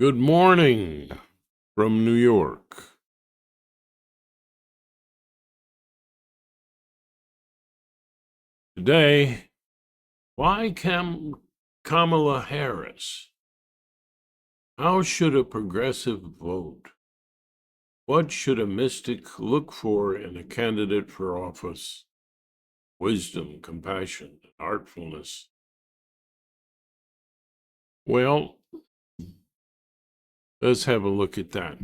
Good morning from New York. Today, why Kamala Harris? How should a progressive vote? What should a mystic look for in a candidate for office? Wisdom, compassion, artfulness. Well, let's have a look at that.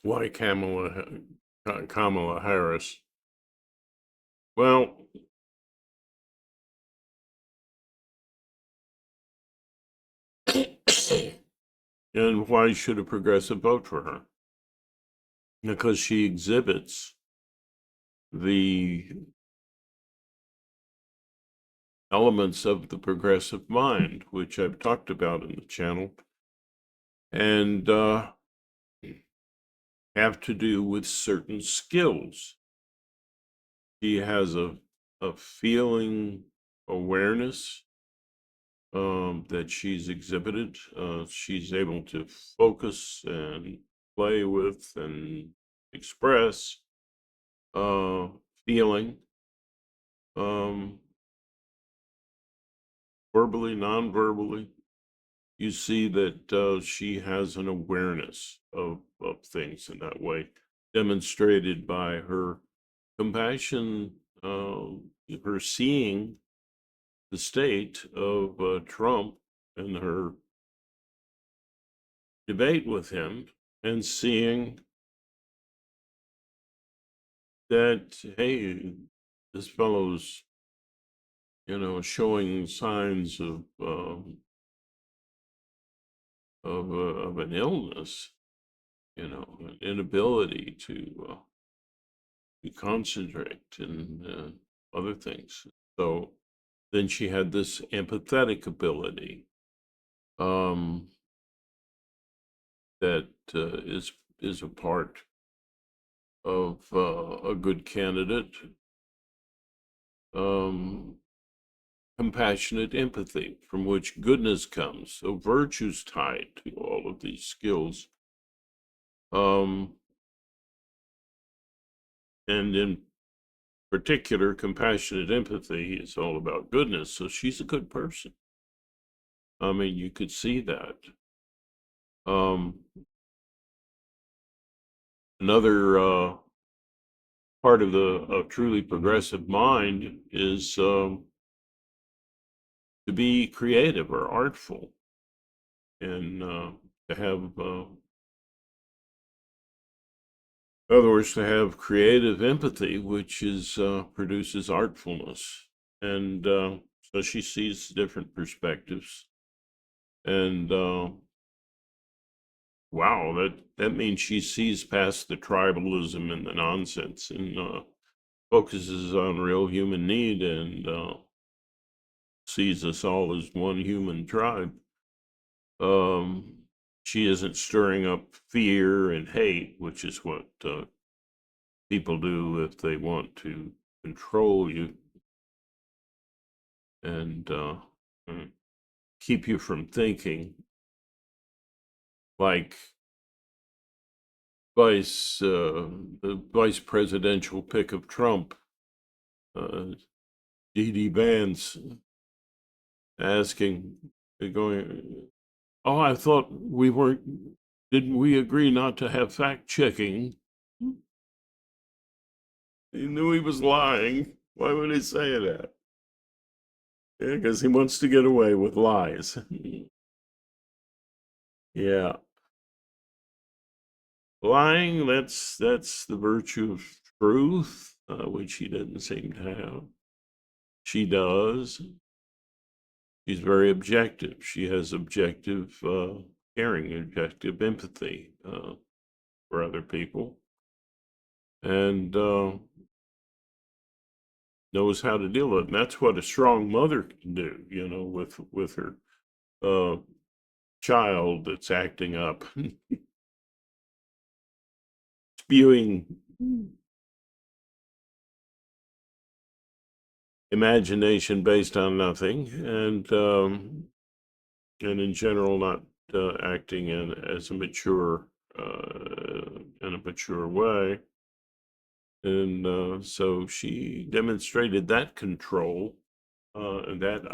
Why Kamala Harris? Well, and why should a progressive vote for her? Because she exhibits the elements of the progressive mind, which I've talked about in the channel, and have to do with certain skills. She has a feeling awareness that she's exhibited. She's able to focus and play with and express feeling, um, verbally, non-verbally. You see that she has an awareness of things in that way, demonstrated by her compassion, her seeing the state of Trump and her debate with him, and seeing that, hey, this fellow's, showing signs of an illness, an inability to concentrate and other things. So then she had this empathetic ability um, that is a part of a good candidate. Um, compassionate empathy, from which goodness comes. So virtue's tied to all of these skills. And in particular, compassionate empathy is all about goodness. So she's a good person. I mean, you could see that. Another part of the truly progressive mind is to be creative or artful, and to have, in other words, to have creative empathy, which is produces artfulness, and so she sees different perspectives, and wow, that means she sees past the tribalism and the nonsense, and focuses on real human need, and sees us all as one human tribe. She isn't stirring up fear and hate, which is what people do if they want to control you and keep you from thinking. Like the vice presidential pick of Trump, D.D. Vance, asking, going, "Oh, I thought we weren't. Didn't we agree not to have fact checking?" He knew he was lying. Why would he say that? Yeah, because he wants to get away with lies. Yeah, lying. That's the virtue of truth, which he doesn't seem to have. She does. She's very objective. She has objective caring, objective empathy for other people, and knows how to deal with it. And that's what a strong mother can do, with her uh, child that's acting up, spewing imagination based on nothing, and in general not acting as a mature, in a mature way. And so she demonstrated that control, and that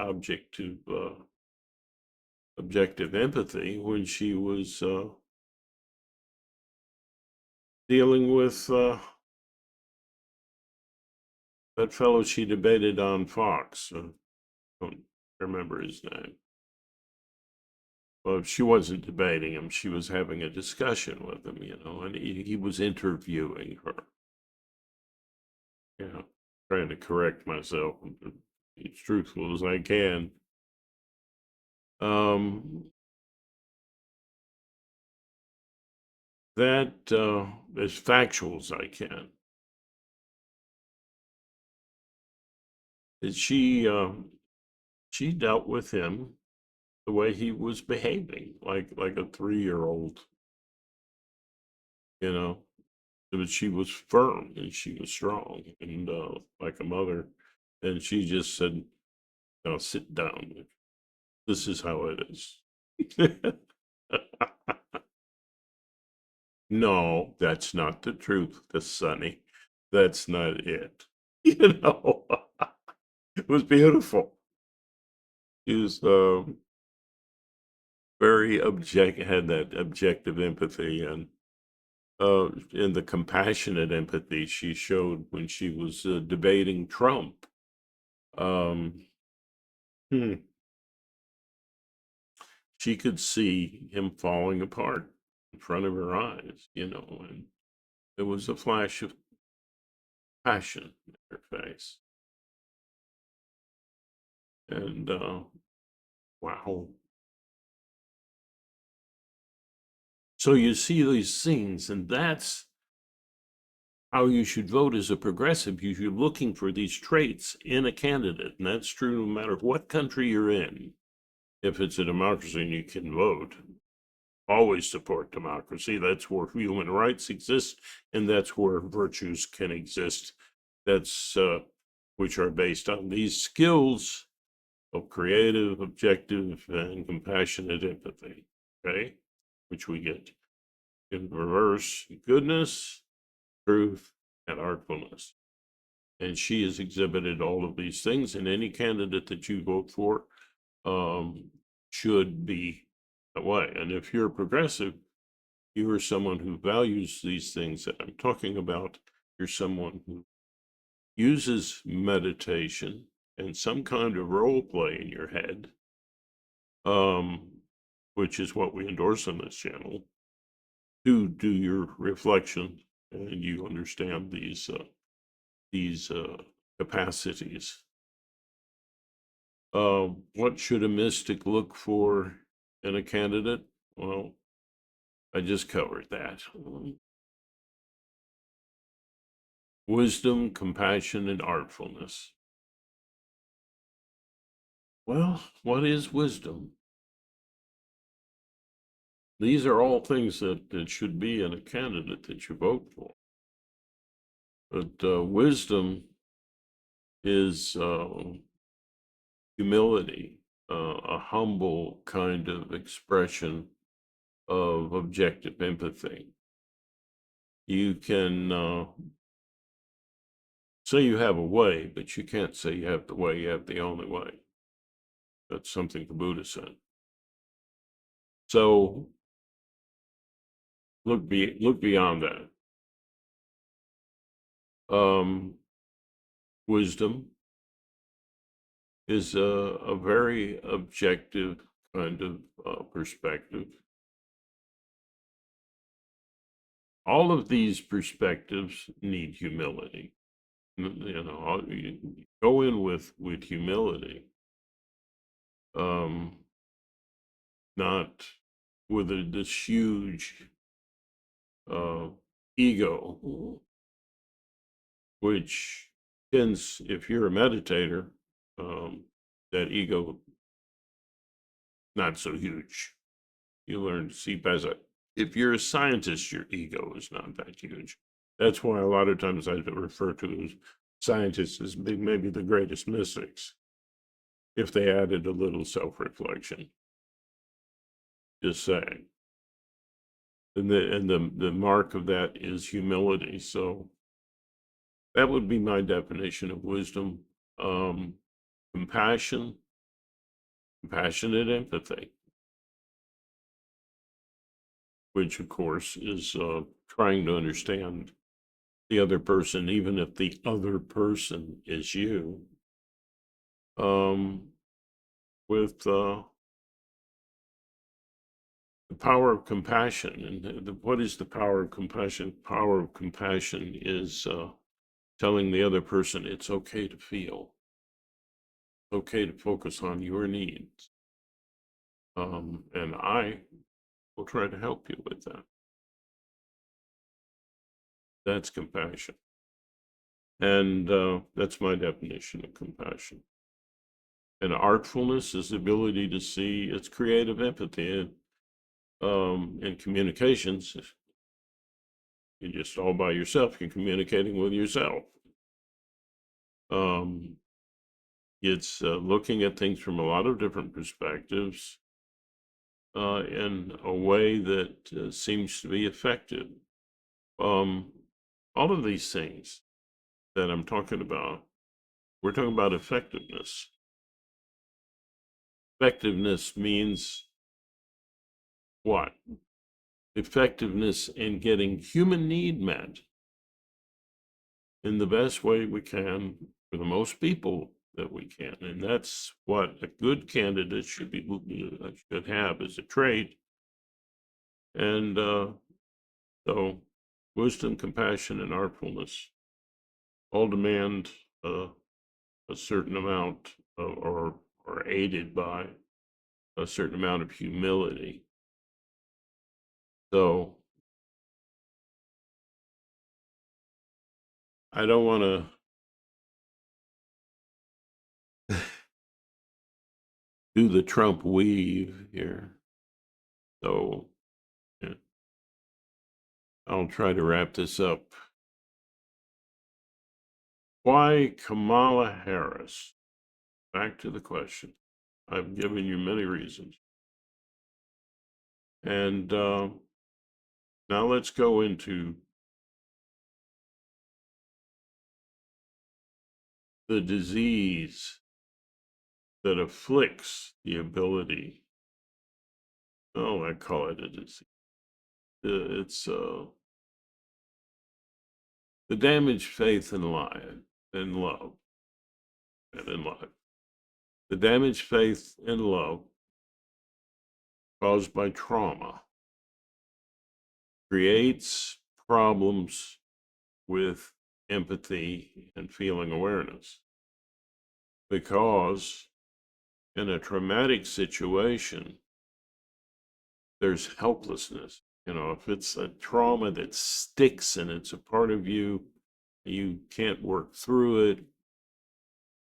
objective empathy when she was dealing with that fellow she debated on Fox. Don't remember his name. Well, she wasn't debating him. She was having a discussion with him, and he was interviewing her. Yeah, trying to correct myself, be as truthful as I can. Um, that as factual as I can. That she dealt with him the way he was behaving, like a 3-year old, you know. But she was firm and she was strong and like a mother, and she just said, "Now sit down. This is how it is." No, that's not the truth, the Sonny. That's not it. You know, it was beautiful. He was very had that objective empathy, and the compassionate empathy she showed when she was debating Trump. Um, hmm, she could see him falling apart in front of her eyes, and there was a flash of passion in her face. And wow. So you see these things, and that's how you should vote as a progressive. You're looking for these traits in a candidate, and that's true no matter what country you're in. If it's a democracy and you can vote, always support democracy. That's where human rights exist, and that's where virtues can exist. That's which are based on these skills of creative, objective, and compassionate empathy. Okay, which we get in reverse: goodness, truth, and artfulness. And she has exhibited all of these things, and any candidate that you vote for should be that way. And if you're progressive, you are someone who values these things that I'm talking about. You're someone who uses meditation and some kind of role play in your head, um, which is what we endorse on this channel, to do your reflection, and you understand these capacities. What should a mystic look for in a candidate? Well, I just covered that. Wisdom, compassion, and artfulness. Well, what is wisdom? These are all things that should be in a candidate that you vote for. But wisdom is humility, a humble kind of expression of objective empathy. You can say you have a way, but you can't say you have the way, you have the only way. That's something the Buddha said. So look beyond that. Wisdom is a very objective kind of perspective. All of these perspectives need humility. You go in with humility, um, not with this huge uh, ego, which tends, if you're a meditator, that ego not so huge. You learn to see past it. If you're a scientist, your ego is not that huge. That's why a lot of times I refer to scientists as maybe the greatest mystics, if they added a little self-reflection. just saying. And the mark of that is humility. So that would be my definition of wisdom. Compassion, compassionate empathy, which of course is trying to understand the other person, even if the other person is you. With the power of compassion. And what is the power of compassion? Power of compassion is telling the other person it's okay to feel, it's okay to focus on your needs. And I will try to help you with that. That's compassion. And that's my definition of compassion. And artfulness is the ability to see its creative empathy. In communications, you're just all by yourself, you're communicating with yourself. It's looking at things from a lot of different perspectives in a way that seems to be effective. All of these things that I'm talking about, we're talking about effectiveness. Effectiveness means what? Effectiveness in getting human need met in the best way we can for the most people that we can. And that's what a good candidate should have as a trait. And so wisdom, compassion, and artfulness all demand a certain amount of, or aided by a certain amount of humility. So I don't want to do the Trump weave here. So yeah, I'll try to wrap this up. Why Kamala Harris? Back to the question. I've given you many reasons. And now let's go into the disease that afflicts the ability. Oh, I call it a disease. It's the damaged faith in life, in love, and in life. The damaged faith in love caused by trauma creates problems with empathy and feeling awareness, because in a traumatic situation, there's helplessness. You know, if it's a trauma that sticks and it's a part of you, you can't work through it.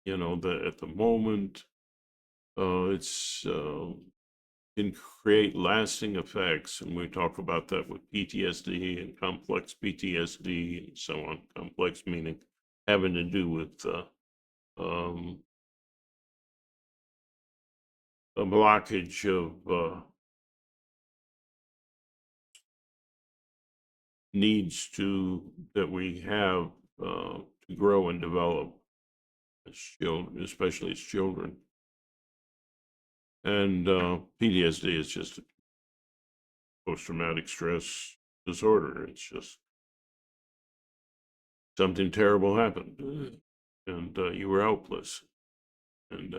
You know, at the moment, it's can create lasting effects, and we talk about that with PTSD and complex PTSD and so on. Complex meaning having to do with um, a blockage of needs that we have to grow and develop as children, especially as children. And PTSD is just post-traumatic stress disorder. It's just something terrible happened, and you were helpless. And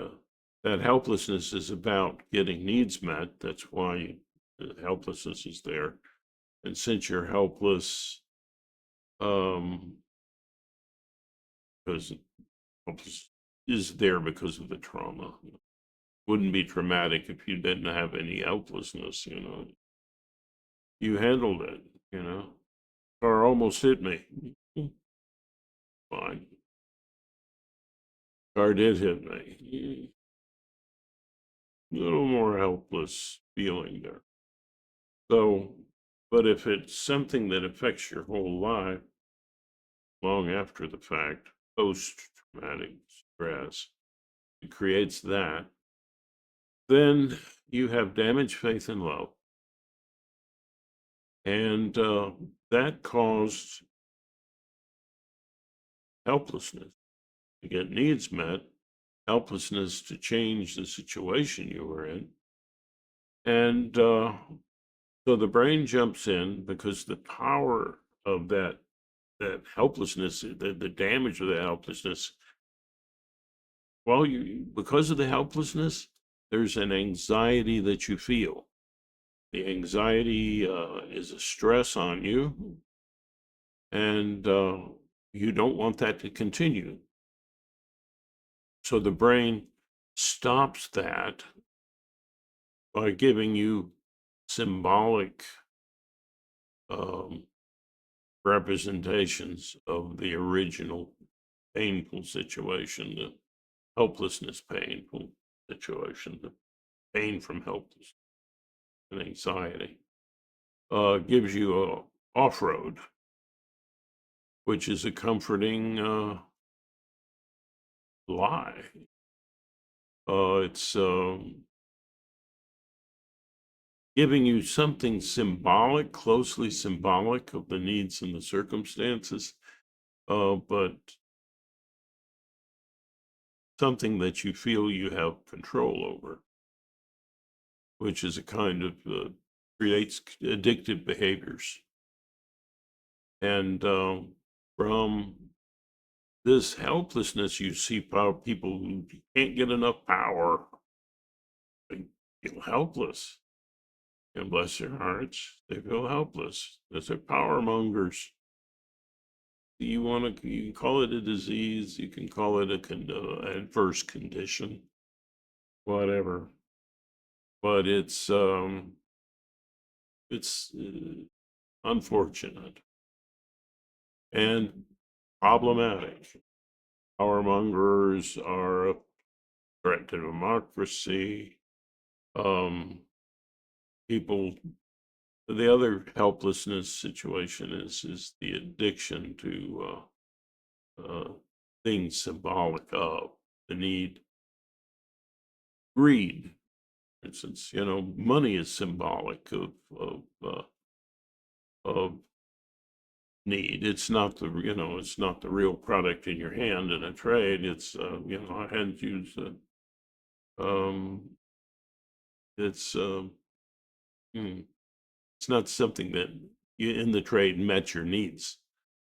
that helplessness is about getting needs met. That's why helplessness is there. And since you're helpless, because helpless is there because of the trauma. Wouldn't be traumatic if you didn't have any helplessness, you know. You handled it, you know. Car almost hit me. Fine. Car did hit me. A little more helpless feeling there. So, but if it's something that affects your whole life, long after the fact, post-traumatic stress, it creates that, then you have damaged faith in love. And that caused helplessness to get needs met, helplessness to change the situation you were in. And so the brain jumps in because the power of that helplessness, the damage of the helplessness, well, because of the helplessness, there's an anxiety that you feel. The anxiety is a stress on you, and you don't want that to continue. So the brain stops that by giving you symbolic um, representations of the original painful situation, the helplessness painful situation, the pain from helplessness and anxiety. Gives you a off-road, which is a comforting lie. It's giving you something symbolic, closely symbolic of the needs and the circumstances, but something that you feel you have control over, which is a kind of creates addictive behaviors. And from this helplessness, you see people who can't get enough power, they feel helpless. And bless their hearts, they feel helpless. They're power mongers. You can call it a disease, you can call it a adverse condition, whatever. But it's unfortunate and problematic. Power mongers are a threat to democracy. People, the other helplessness situation is the addiction to things symbolic of the need. Greed, for instance, money is symbolic of need. It's not it's not the real product in your hand in a trade. It's I hadn't used um, it's it's not something that you in the trade met your needs.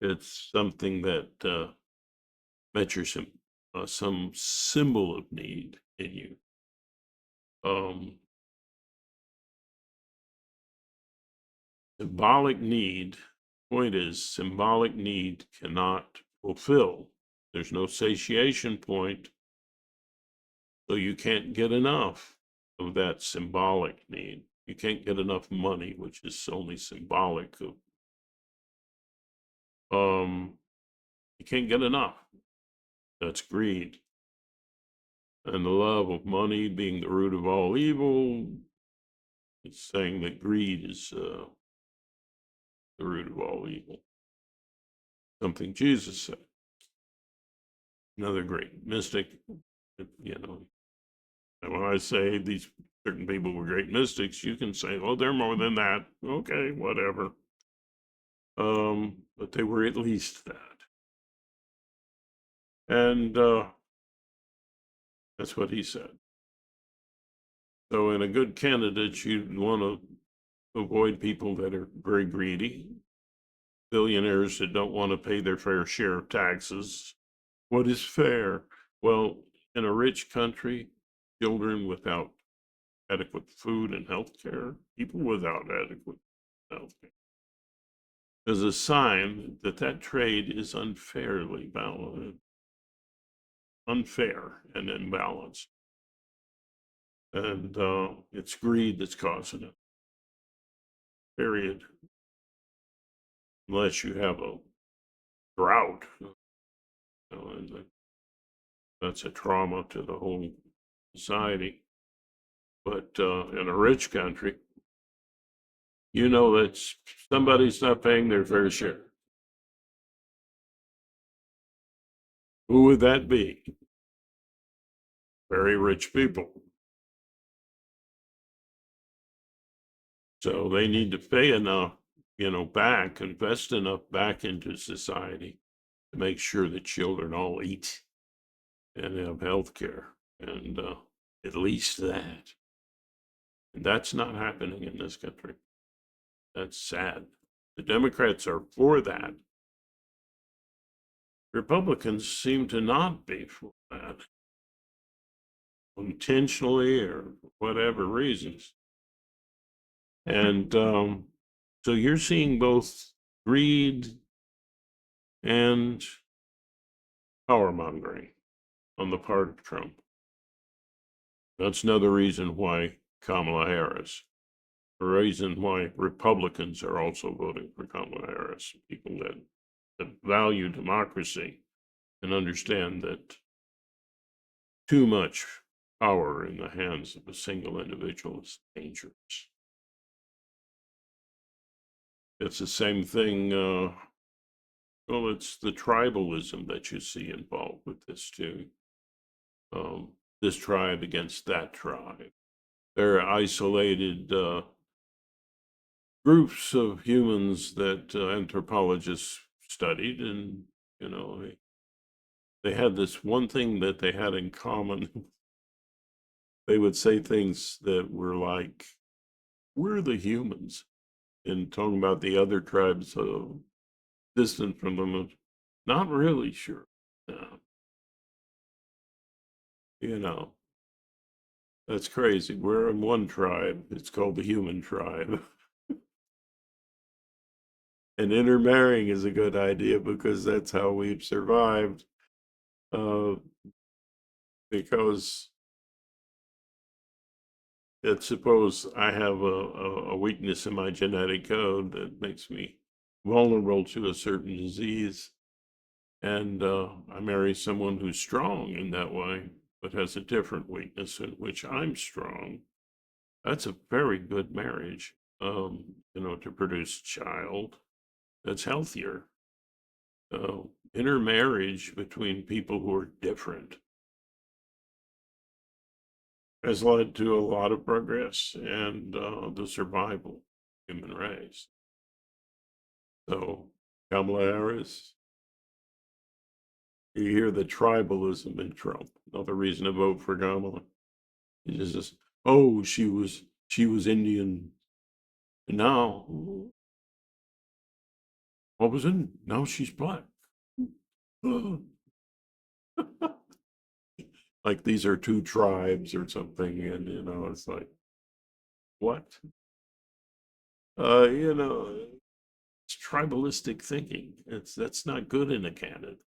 It's something that met your some symbol of need in you. Symbolic need, point is, symbolic need cannot fulfill. There's no satiation point, so you can't get enough of that symbolic need. You can't get enough money, which is only symbolic of, you can't get enough. That's greed. And the love of money being the root of all evil, it's saying that greed is the root of all evil. Something Jesus said. Another great mystic, and when I say these certain people were great mystics, you can say, oh, they're more than that. Okay, whatever. But they were at least that. And that's what he said. So in a good candidate, you'd want to avoid people that are very greedy, billionaires that don't want to pay their fair share of taxes. What is fair? Well, in a rich country, children without adequate food and health care, people without adequate health care, is a sign that that trade is unfairly balanced, unfair and imbalanced. And it's greed that's causing it, period. Unless you have a drought, and that's a trauma to the whole society. But in a rich country, that somebody's not paying their fair share. Who would that be? Very rich people. So they need to pay enough back, invest enough back into society to make sure that children all eat and have health care, and at least that. And that's not happening in this country. That's sad. The Democrats are for that. Republicans seem to not be for that, intentionally or whatever reasons. And so you're seeing both greed and power mongering on the part of Trump. That's another reason why Kamala Harris, a reason why Republicans are also voting for Kamala Harris, people that value democracy and understand that too much power in the hands of a single individual is dangerous. It's the same thing. Well, it's the tribalism that you see involved with this too. This tribe against that tribe. They're isolated groups of humans that anthropologists studied, and they had this one thing that they had in common. They would say things that were like, "We're the humans," and talking about the other tribes distant from them. Not really sure. No. That's crazy. We're in one tribe. It's called the human tribe. And intermarrying is a good idea because that's how we've survived. Uh, because let's suppose I have a weakness in my genetic code that makes me vulnerable to a certain disease, and I marry someone who's strong in that way, but has a different weakness in which I'm strong. That's a very good marriage, to produce a child that's healthier. Intermarriage between people who are different has led to a lot of progress and the survival of the human race. So, Kamala Harris, you hear the tribalism in Trump. Another reason to vote for Kamala. It's just, oh, she was Indian. And now, what was it? Now she's black. Like these are two tribes or something, and it's like, what? It's tribalistic thinking. That's not good in a candidate.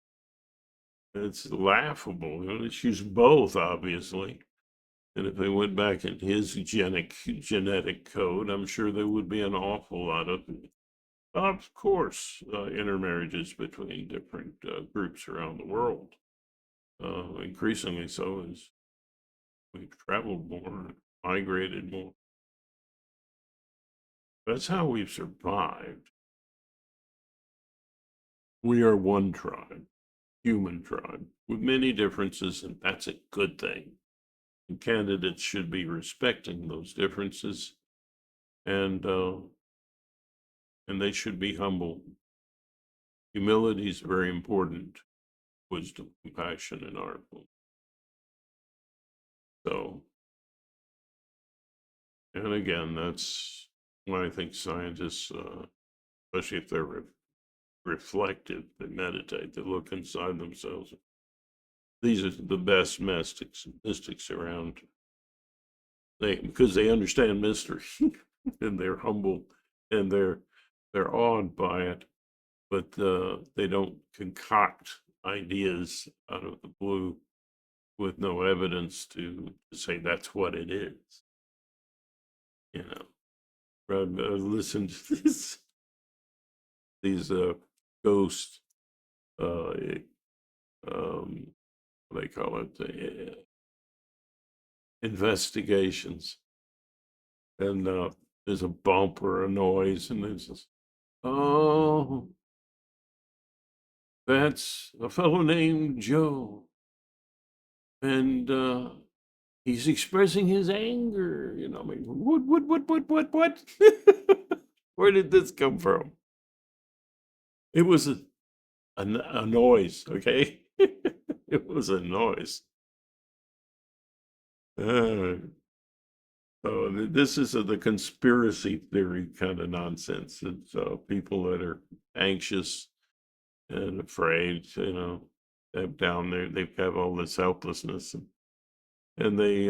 It's laughable. She's both, obviously. And if they went back in his genetic code, I'm sure there would be an awful lot of course, intermarriages between different groups around the world. Increasingly so as we've traveled more, migrated more. That's how we've survived. We are one tribe, human tribe, with many differences, and that's a good thing. And candidates should be respecting those differences, and they should be humble. Humility is very important. Wisdom, compassion, and artfulness. So, and again, that's why I think scientists, especially if they're reflective, they meditate, they look inside themselves. These are the best mystics around. Because they understand mystery and they're humble and they're awed by it, but they don't concoct ideas out of the blue with no evidence to say that's what it is. Listen to these ghost, what they call it, investigations, and there's a bump or a noise, and there's this, oh, that's a fellow named Joe, and he's expressing his anger. I mean, what? Where did this come from? It was a noise, okay? It was a noise. Uh, this is the conspiracy theory kind of nonsense. It's people that are anxious and afraid, down there, they've got all this helplessness, and they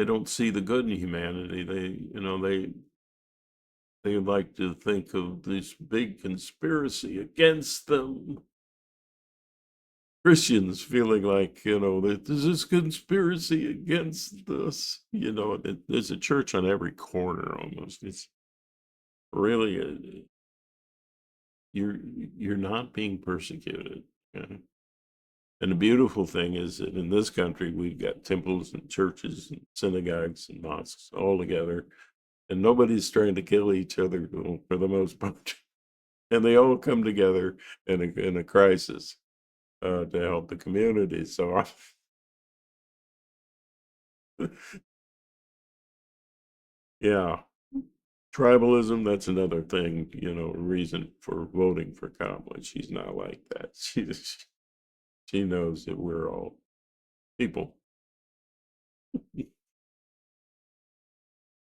don't see the good in humanity. They like to think of this big conspiracy against them. Christians feeling like, that there's this conspiracy against us. There's a church on every corner almost. It's really, you're not being persecuted. Okay? And the beautiful thing is that in this country, we've got temples and churches and synagogues and mosques all together, and nobody's trying to kill each other for the most part. And they all come together in a crisis to help the community. So, yeah, tribalism, that's another thing, reason for voting for Kamala. She's not like that. She knows that we're all people.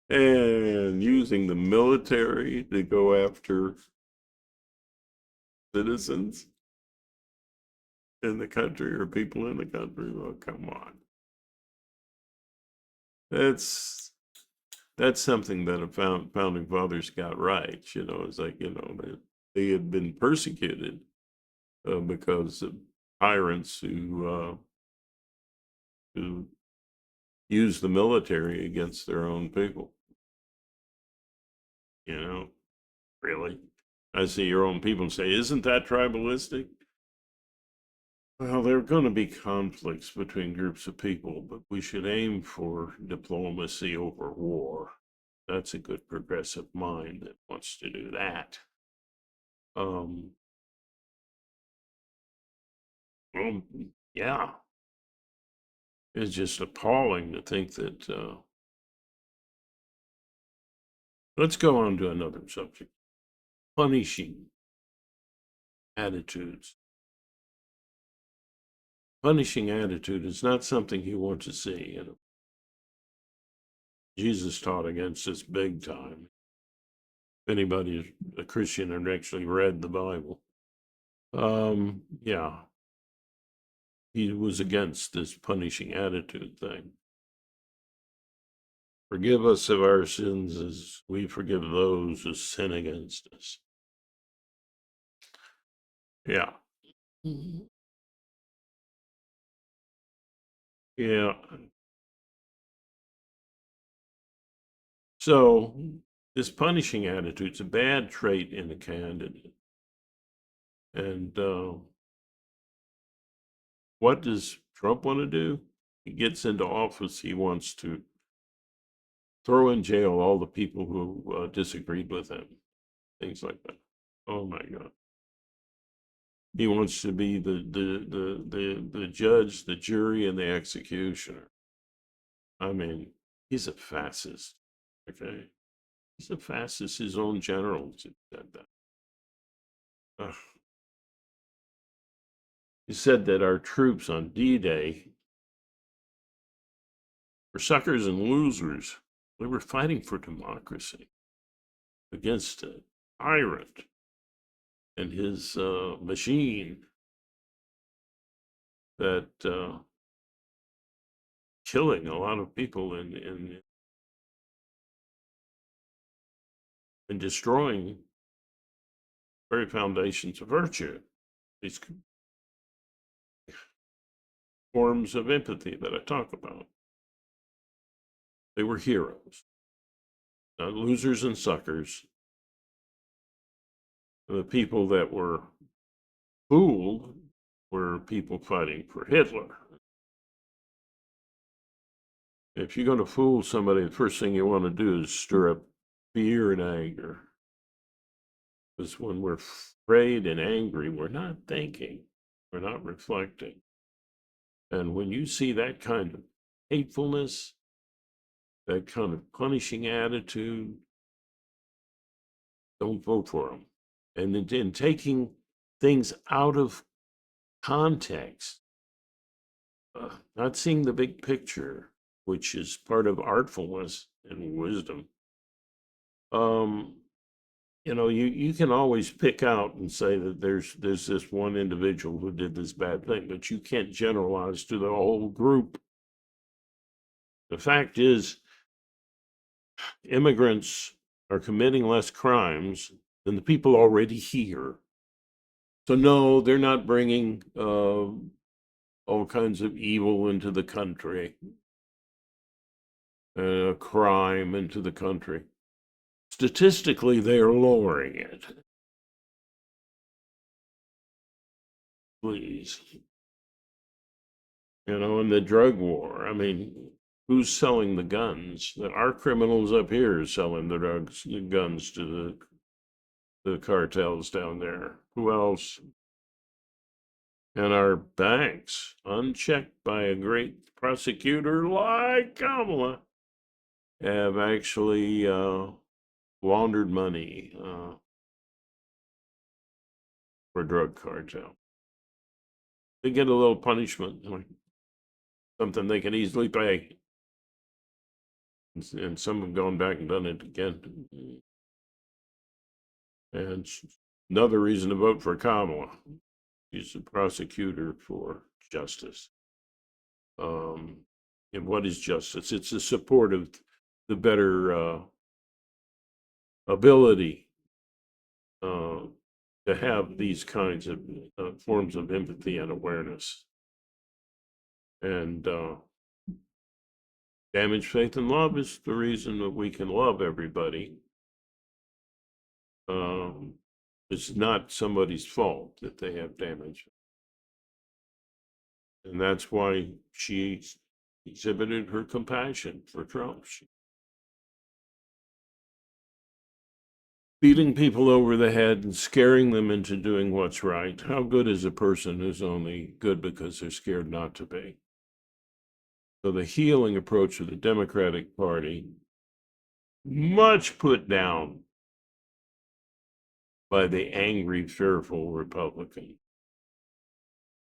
And using the military to go after citizens in the country or people in the country. Well, come on. That's that's something that a founding fathers got right. It's like, they had been persecuted because of tyrants who use the military against their own people. You know, really. I see your own people say, isn't that tribalistic? Well, there are going to be conflicts between groups of people, but we should aim for diplomacy over war. That's a good progressive mind that wants to do that. Um, well, yeah, it's just appalling to think that. Let's go on to another subject: punishing attitudes. Punishing attitude is not something you want to see. Jesus taught against this big time. If anybody's a Christian and actually read the Bible, yeah, he was against this punishing attitude thing. Forgive us of our sins as we forgive those who sin against us. Yeah. Mhm. Yeah. So this punishing attitude's a bad trait in a candidate. And what does Trump want to do? He gets into office, he wants to throw in jail all the people who disagreed with him, things like that. Oh my God. He wants to be the judge, the jury, and the executioner. I mean, he's a fascist. Okay, he's a fascist. His own generals said that. Ugh. He said that our troops on D-Day were suckers and losers. We were fighting for democracy against a tyrant and his machine that killing a lot of people and destroying very foundations of virtue. These forms of empathy that I talk about. They were heroes, not losers and suckers. The people that were fooled were people fighting for Hitler. If you're going to fool somebody, the first thing you want to do is stir up fear and anger. Because when we're afraid and angry, we're not thinking, we're not reflecting. And when you see that kind of hatefulness, that kind of punishing attitude, don't vote for them. And in taking things out of context, not seeing the big picture, which is part of artfulness and wisdom. Um, you can always pick out and say that there's this one individual who did this bad thing, but you can't generalize to the whole group. The fact is, immigrants are committing less crimes than the people already here. So no, they're not bringing all kinds of evil into the country, crime into the country. Statistically, they are lowering it. Please. In the drug war, I mean, who's selling the guns? Our criminals up here are selling the guns to the cartels down there. Who else? And our banks, unchecked by a great prosecutor like Kamala, have actually laundered money for drug cartel. They get a little punishment, something they can easily pay. And some have gone back and done it again. And another reason to vote for Kamala. She's a prosecutor for justice. And what is justice? It's the support of the better ability to have these kinds of forms of empathy and awareness. And damaged faith and love is the reason that we can love everybody. It's not somebody's fault that they have damage. And that's why she exhibited her compassion for Trump. Beating people over the head and scaring them into doing what's right. How good is a person who's only good because they're scared not to be? So the healing approach of the Democratic Party, much put down by the angry, fearful Republican,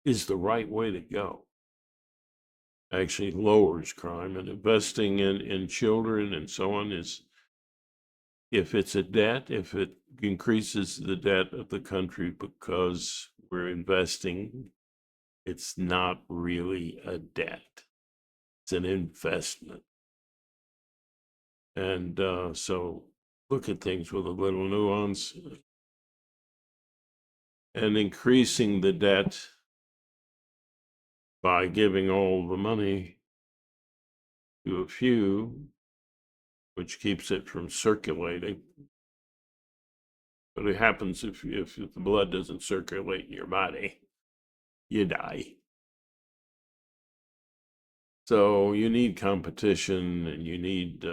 is the right way to go. Actually lowers crime, and investing in children and so on is, if it's a debt, if it increases the debt of the country because we're investing, it's not really a debt. It's an investment. And so look at things with a little nuance. And increasing the debt by giving all the money to a few, which keeps it from circulating. But it happens if the blood doesn't circulate in your body, you die. So you need competition, and you need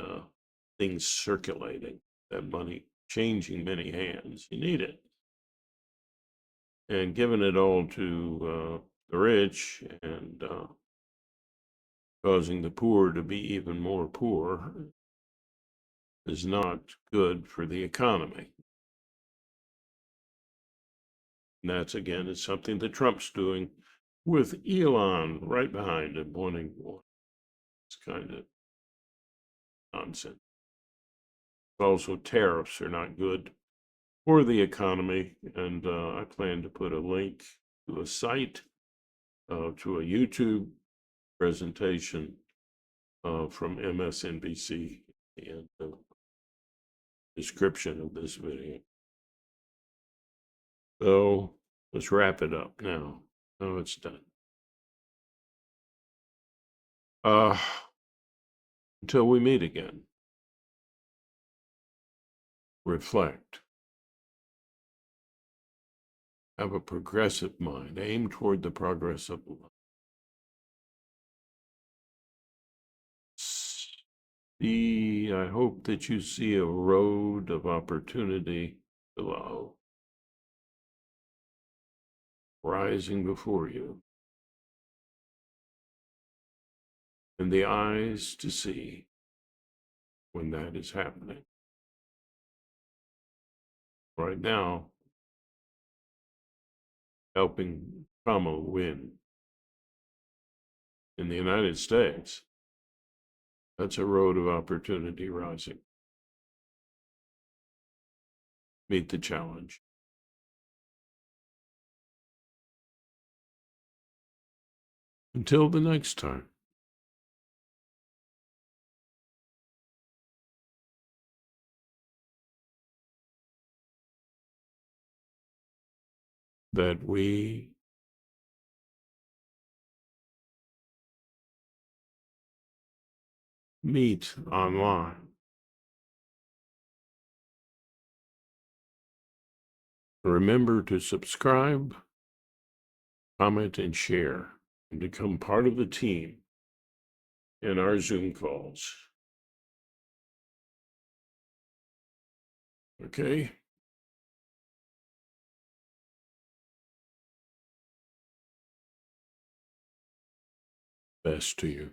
things circulating, that money changing many hands. You need it. And giving it all to the rich and causing the poor to be even more poor is not good for the economy. And that's, again, is something that Trump's doing with Elon right behind him, wanting more. It's kind of nonsense. Also, tariffs are not good for the economy, and I plan to put a link to a site, to a YouTube presentation from MSNBC in the description of this video. So let's wrap it up now. Oh, it's done. Until we meet again, reflect. Have a progressive mind. Aim toward the progress of life. I hope that you see a road of opportunity below, rising before you, and the eyes to see when that is happening. right now, helping Kamala win in the United States. That's a road of opportunity rising. Meet the challenge. Until the next time. That we meet online. Remember to subscribe, comment, and share, and become part of the team in our Zoom calls. Okay? Best to you.